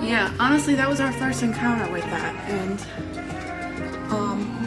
Yeah, honestly, that was our first encounter with that, and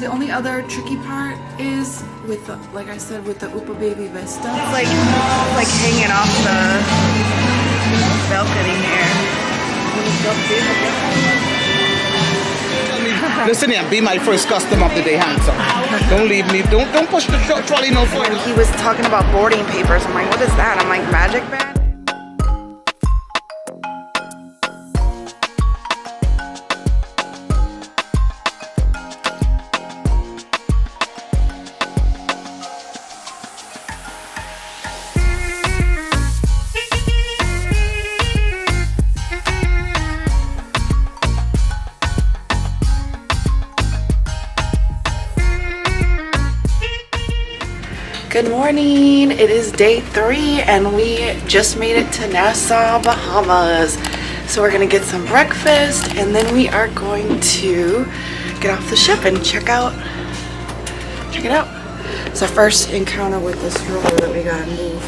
the only other tricky part is with the, like I said, with the Upa Baby Vista. It's like hanging off the balcony here. Listen here, be my first customer of the day, handsome. Don't leave me. Don't push the trolley no further. He was talking about boarding papers. I'm like, what is that? I'm like, magic band? Good morning, it is day 3 and we just made it to Nassau, Bahamas. So we're gonna get some breakfast and then we are going to get off the ship and check it out. It's our first encounter with the stroller that we gotta move.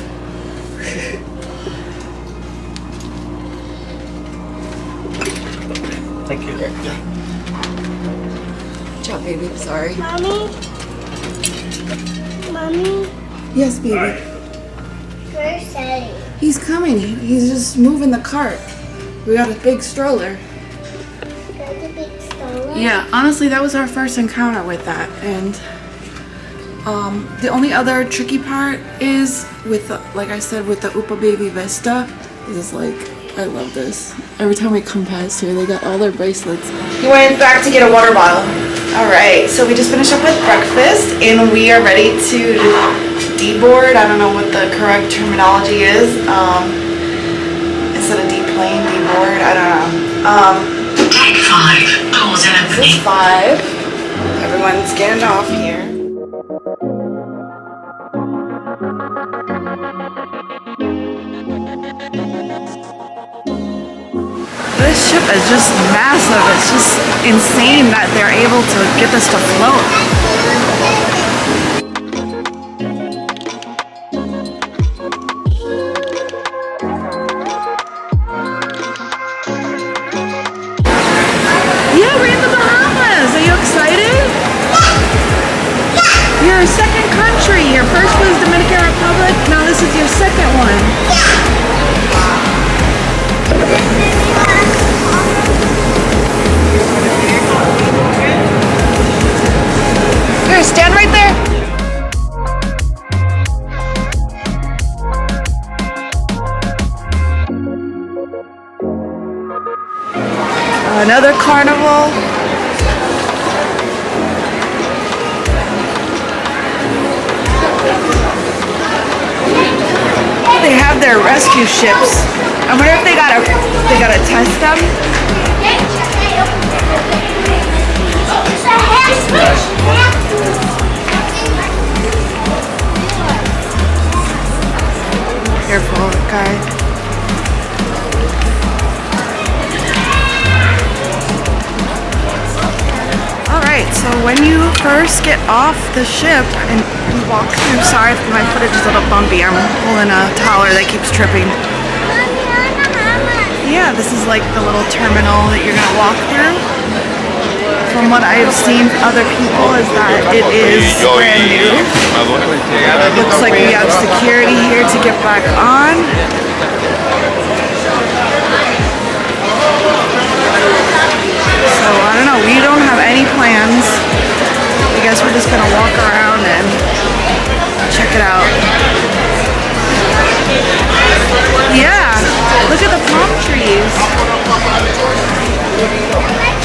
Thank you. Good job, baby, sorry. Mommy? Yes, baby. Where's Daddy? He's coming, he's just moving the cart. We got a big stroller. Got the big stroller? Yeah, honestly, that was our first encounter with that, and the only other tricky part is with the, like I said, with the Upa Baby Vista. This is like, I love this. Every time we come past here, they got all their bracelets. He went back to get a water bottle. All right, so we just finished up with breakfast, and we are ready to deboard. I don't know what the correct terminology is. Instead of deplane, deboard. I don't know. Take 5. Doors This opening. is 5. Everyone's getting off here. This ship is just massive. It's just insane that they're able to get this to float. Yeah, we're in the Bahamas. Are you excited? Your second country. Your first was Dominican Republic. Now this is your second one. Here, stand right there. Another carnival. They have their rescue ships. I wonder if they gotta test them. Careful, guy. Alright, so when you first get off the ship and walk through, sorry if my footage is a little bumpy, I'm holding a toddler that keeps tripping. Yeah, this is like the little terminal that you're gonna walk through. From what I've seen other people is that it is brand new. Looks like we have security here to get back on. So I don't know, we don't have any plans. I guess we're just gonna walk around and check it out. Yeah, look at the palm trees.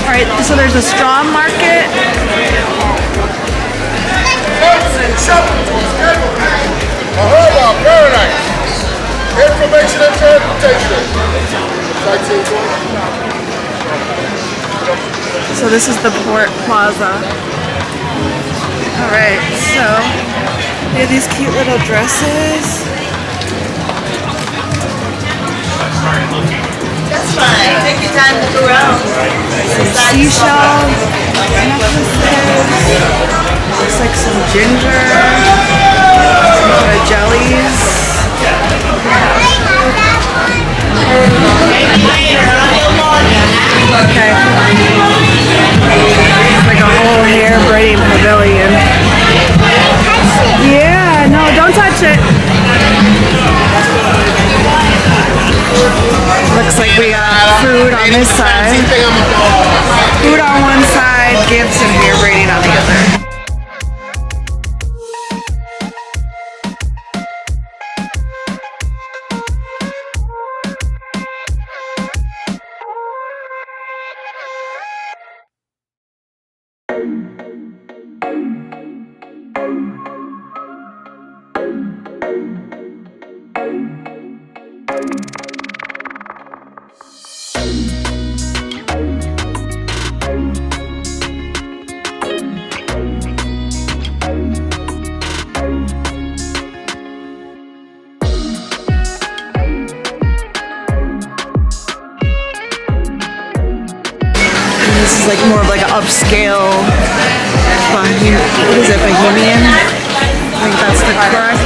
Alright, so there's a straw market. Paradise. Information and transportation. So this is the port plaza. Alright, so they have these cute little dresses. That's fine. Take your time to go around. Some seashell necklaces. Looks like some ginger. Some kind of jellies. We got food on this side, food on one side, gifts and beer braiding on the other. This is like more of like an upscale, what is it, Bohemian? I think that's the correct.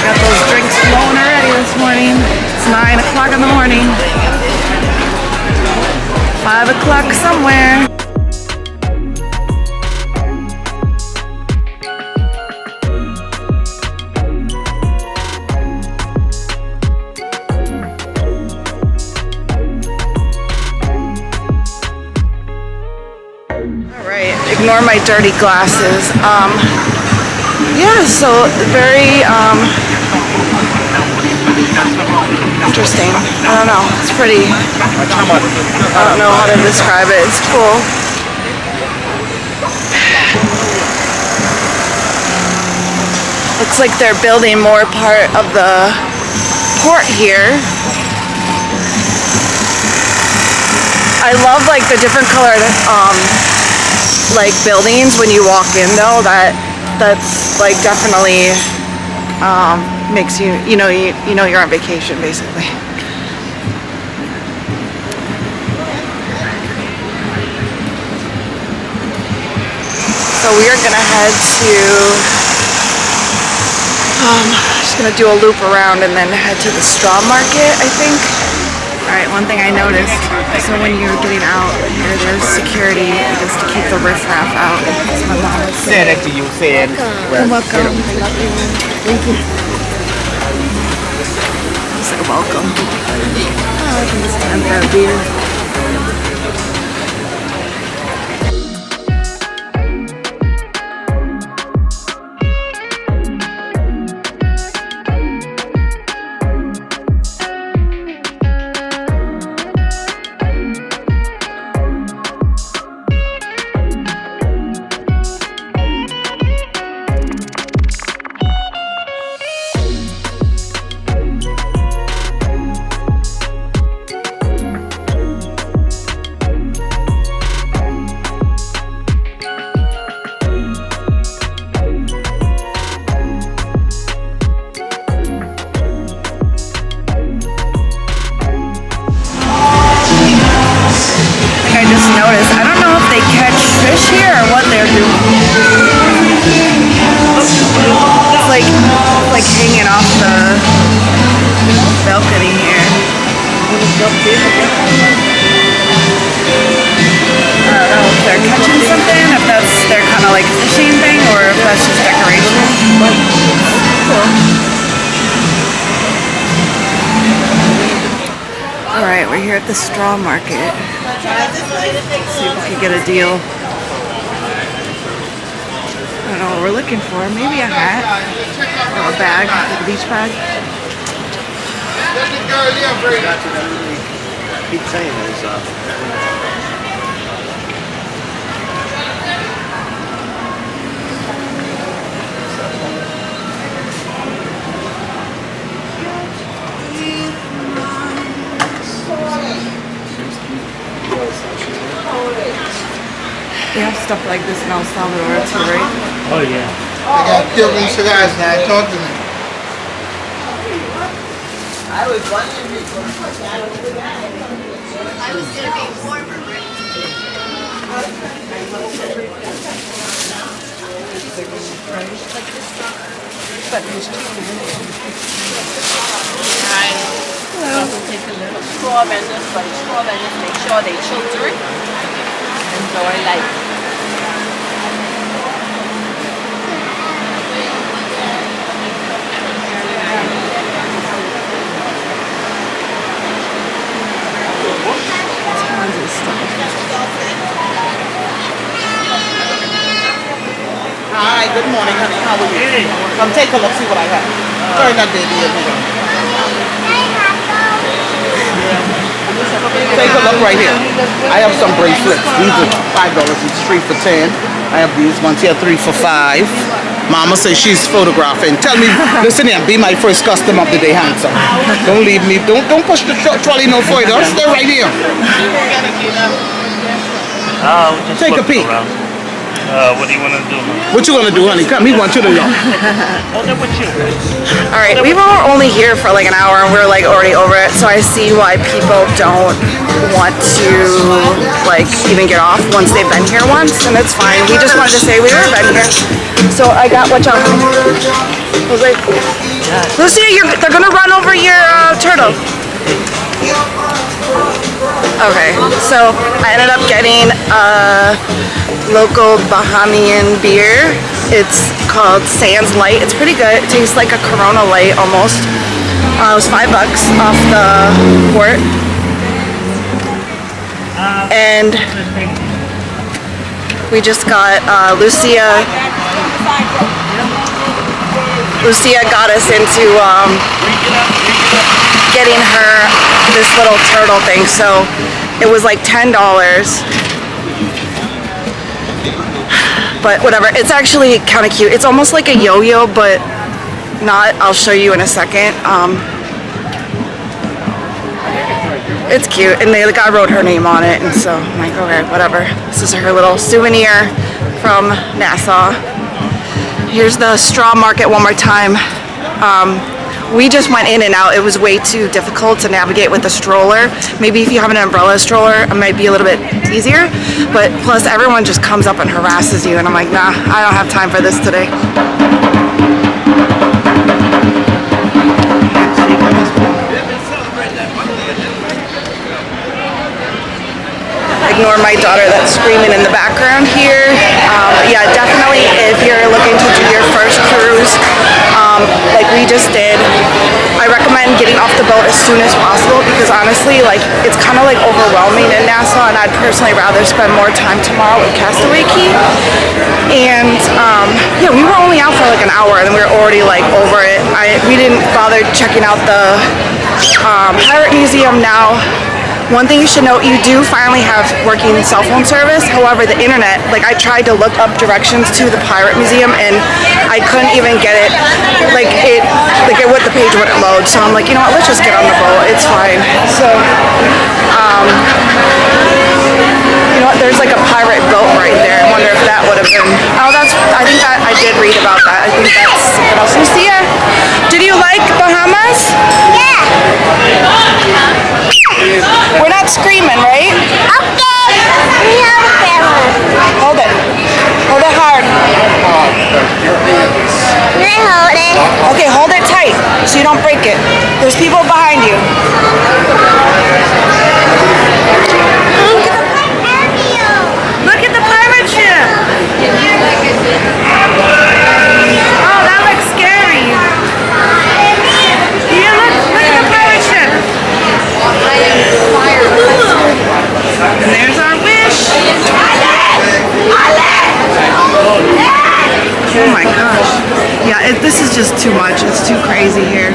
Got those drinks flowing already this morning. It's 9 o'clock in the morning. 5 o'clock somewhere. Ignore my dirty glasses. Yeah, so very interesting. I don't know. It's pretty. I don't know how to describe it. It's cool. Looks like they're building more part of the port here. I love like the different colored like buildings when you walk in though. That's like definitely makes you know you're on vacation basically. So we are gonna head to just gonna do a loop around and then head to the straw market, I think. Alright, one thing I noticed, so when you're getting out here, there's security just to keep the riffraff out. That's my mom was saying. Say that to you, saying, Welcome. I love you. Thank you. I said welcome. Oh, I can just stand for a beer. I don't know if they catch fish here or what they're doing. It's like hanging off the balcony here. I don't know if they're catching something, if that's their kind of like fishing thing, or if that's just decoration. Cool. Alright, we're here at the straw market. See if we can get a deal. I don't know what we're looking for. Maybe a hat or a bag, like a beach bag. Keep saying this. They have stuff like this in El Salvador too, right? Oh yeah. I got Cuban cigars now. Talk to me. I was wondering if I was going to be warmer, right? Hello. Take a little straw vendors, but straw vendors make sure they chill through. Enjoy life. morning, honey. How are you? Come take a look, see what I have. Sorry, not baby. Take a look right here. I have some bracelets. These are $5 each, 3 for $10. I have these ones here, 3 for $5. Mama says she's photographing. Tell me, listen here, be my first customer of the day, handsome. Don't leave me. Don't push the trolley no further. Stay right here. Just Take a peek. around. What do you want to do? What you gonna do, honey? Come, he wants you to know. Oh, they're with you. All right, we were only here for like an hour and we're like already over it. So I see why people don't want to like even get off once they've been here once, and it's fine. We just wanted to say we've been here. So I got what y'all. Jose, Lucia, they're gonna run over your turtle. Okay, so I ended up getting a local Bahamian beer. It's called Sands Light. It's pretty good. It tastes like a Corona Light almost. It was $5 off the quart. And we just got Lucia got us into getting her this little turtle thing, so it was like $10, but whatever. It's actually kind of cute. It's almost like a yo-yo, but not. I'll show you in a second. It's cute, and the guy wrote her name on it, and so I'm like, okay, whatever. This is her little souvenir from Nassau. Here's the straw market one more time. We just went in and out. It was way too difficult to navigate with the stroller. Maybe if you have an umbrella stroller, it might be a little bit easier. But plus, everyone just comes up and harasses you, and I'm like, nah, I don't have time for this today. Ignore my daughter that's screaming in the background here. Yeah, definitely if you're looking to do your first cruise, like we just did, I recommend getting off the boat as soon as possible, because honestly, like, it's kind of like overwhelming in Nassau, and I'd personally rather spend more time tomorrow with Castaway Cay. And yeah, we were only out for like an hour and we were already like over it. We didn't bother checking out the Pirate Museum now. One thing you should note, you do finally have working cell phone service. However, the internet, like, I tried to look up directions to the Pirate Museum and I couldn't even get it. Like the page wouldn't load. So I'm like, you know what, let's just get on the boat. It's fine. So, you know what, there's like a pirate boat right there. I wonder if that would have been, I think that I did read about that. I think that's something else. Lucia, did you like Bahamas? Yeah. We're not screaming, right? Okay. We have a camera. Hold it. Hold it hard. Can I hold it? Okay, hold it tight so you don't break it. There's people behind you. Look at the pirate ship. Oh, that looks scary. Yeah, look at the pirate ship. And there's our wish. Oh my gosh. Yeah, this is just too much. It's too crazy here.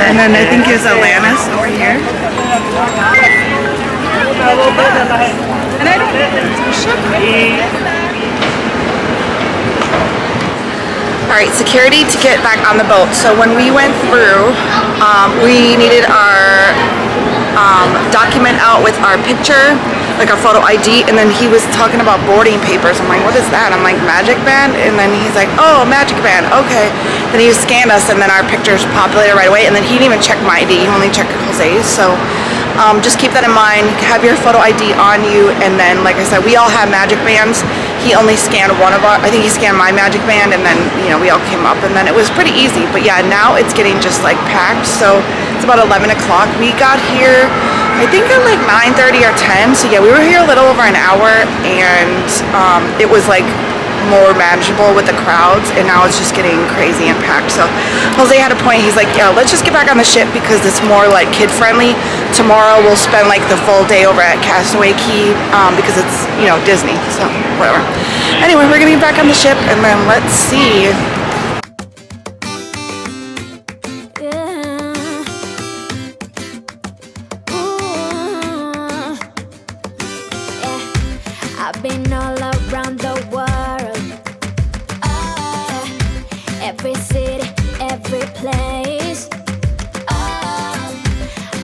And then I think there's Atlantis over here. And I don't know. Alright, security to get back on the boat. So when we went through, we needed our document out with our picture, like our photo ID, and then he was talking about boarding papers. I'm like, what is that? I'm like, Magic Band? And then he's like, oh, Magic Band, okay. Then he scanned us, and then our pictures populated right away, and then he didn't even check my ID, he only checked Jose's. So just keep that in mind. Have your photo ID on you, and then, like I said, we all have Magic Bands. He only scanned one of our, I think he scanned my Magic Band, and then, you know, we all came up, and then it was pretty easy. But yeah, now it's getting just like packed, so it's about 11 o'clock. We got here, I think at like 9:30 or 10, so yeah, we were here a little over an hour, and it was like more manageable with the crowds, and now it's just getting crazy and packed. So Jose had a point. He's like, yeah, let's just get back on the ship because it's more like kid friendly. Tomorrow we'll spend like the full day over at Castaway Cay because it's, you know, Disney. So whatever. Anyway, we're gonna get back on the ship and then let's see. I've been